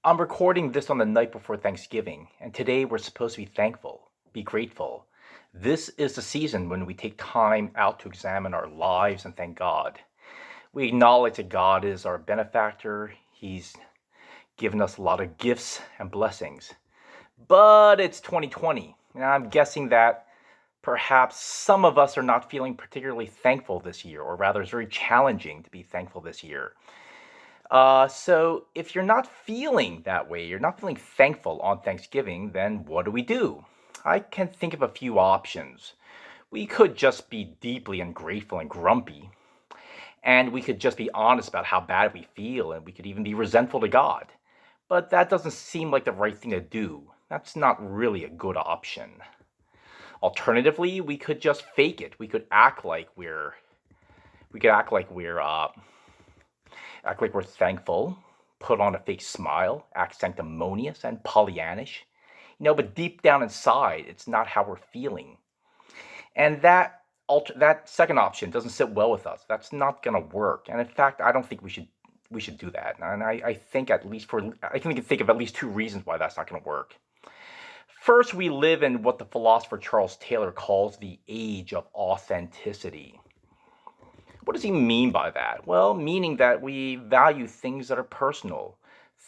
I'm recording this on the night before Thanksgiving, and today we're supposed to be thankful, be grateful. This is the season when we take time out to examine our lives and thank God. We acknowledge that God is our benefactor. He's given us a lot of gifts and blessings. But it's 2020, and I'm guessing that perhaps some of us are not feeling particularly thankful this year, or rather, it's very challenging to be thankful this year. So if you're not feeling that way, you're not feeling thankful on Thanksgiving, then what do we do? I can think of a few options. We could just be deeply ungrateful and grumpy, and we could just be honest about how bad we feel, and we could even be resentful to God. But that doesn't seem like the right thing to do. That's not really a good option. Alternatively, we could just fake it. We could act like we're thankful, put on a fake smile, act sanctimonious and Pollyannish. But deep down inside, it's not how we're feeling. And that second option doesn't sit well with us. That's not going to work. And in fact, I don't think we should do that. And I think I can think of at least two reasons why that's not going to work. First, we live in what the philosopher Charles Taylor calls the age of authenticity. What does he mean by that? Well, meaning that we value things that are personal.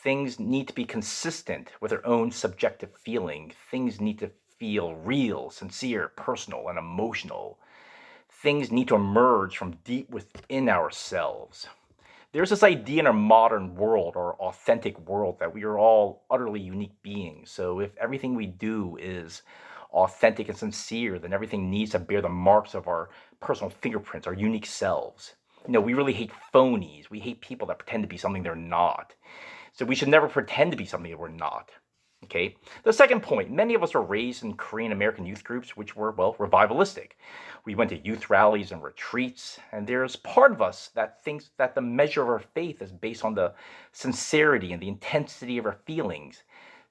Things need to be consistent with their own subjective feeling. Things need to feel real, sincere, personal, and emotional. Things need to emerge from deep within ourselves. There's this idea in our modern world, or authentic world, that we are all utterly unique beings. So if everything we do is authentic and sincere, then everything needs to bear the marks of our personal fingerprints, our unique selves. We really hate phonies. We hate people that pretend to be something they're not. So we should never pretend to be something that we're not. Okay. The second point, many of us were raised in Korean American youth groups, which were, well, revivalistic. We went to youth rallies and retreats, and there's part of us that thinks that the measure of our faith is based on the sincerity and the intensity of our feelings.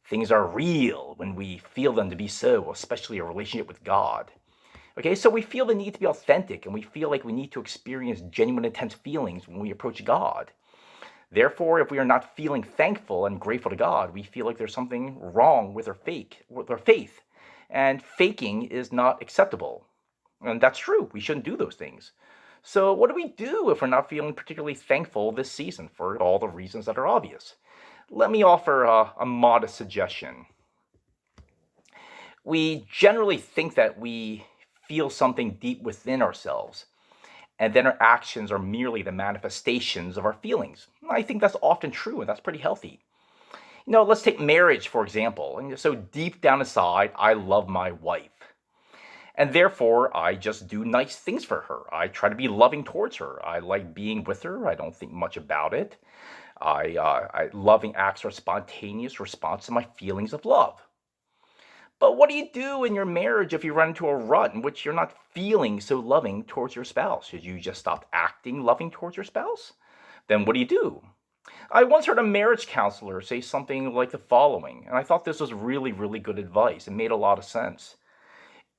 Things are real when we feel them to be so, especially a relationship with God. Okay, so we feel the need to be authentic, and we feel like we need to experience genuine, intense feelings when we approach God. Therefore, if we are not feeling thankful and grateful to God, we feel like there's something wrong with our faith. And faking is not acceptable. And that's true. We shouldn't do those things. So what do we do if we're not feeling particularly thankful this season for all the reasons that are obvious? Let me offer a modest suggestion. We generally think that we feel something deep within ourselves, and then our actions are merely the manifestations of our feelings. I think that's often true, and that's pretty healthy. Let's take marriage, for example. And so deep down inside, I love my wife. And therefore, I just do nice things for her. I try to be loving towards her. I like being with her. I don't think much about it. Loving acts are a spontaneous response to my feelings of love. But what do you do in your marriage if you run into a rut in which you're not feeling so loving towards your spouse? Should you just stop acting loving towards your spouse? Then what do you do? I once heard a marriage counselor say something like the following, and I thought this was really, really good advice. It made a lot of sense.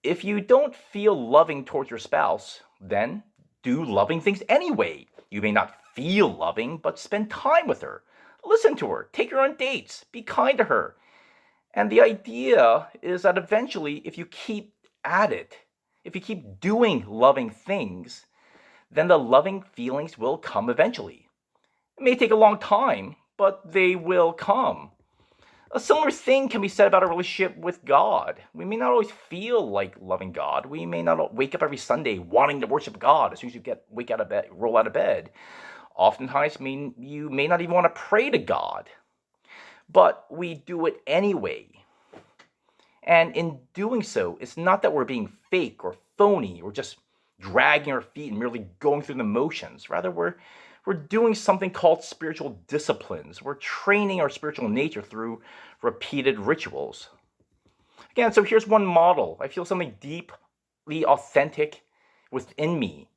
If you don't feel loving towards your spouse, then do loving things anyway. You may not feel loving, but spend time with her. Listen to her. Take her on dates. Be kind to her. And the idea is that eventually, if you keep at it, if you keep doing loving things, then the loving feelings will come eventually. It may take a long time, but they will come. A similar thing can be said about our relationship with God. We may not always feel like loving God. We may not wake up every Sunday wanting to worship God as soon as you roll out of bed. Oftentimes, you may not even want to pray to God, but we do it anyway. And in doing so, it's not that we're being fake or phony or just dragging our feet and merely going through the motions. Rather, we're doing something called spiritual disciplines. We're training our spiritual nature through repeated rituals. Again, so here's one model. I feel something deeply authentic within me.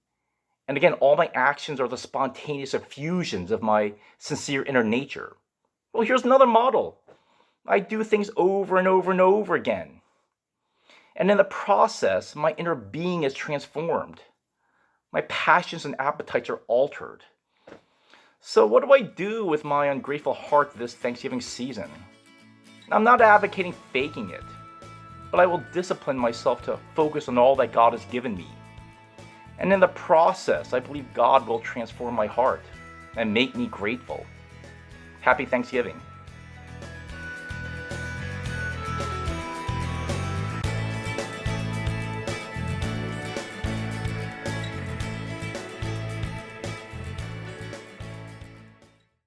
And again, all my actions are the spontaneous effusions of my sincere inner nature. Well, here's another model. I do things over and over and over again. And in the process, my inner being is transformed. My passions and appetites are altered. So, what do I do with my ungrateful heart this Thanksgiving season? I'm not advocating faking it, but I will discipline myself to focus on all that God has given me. And in the process, I believe God will transform my heart and make me grateful. Happy Thanksgiving.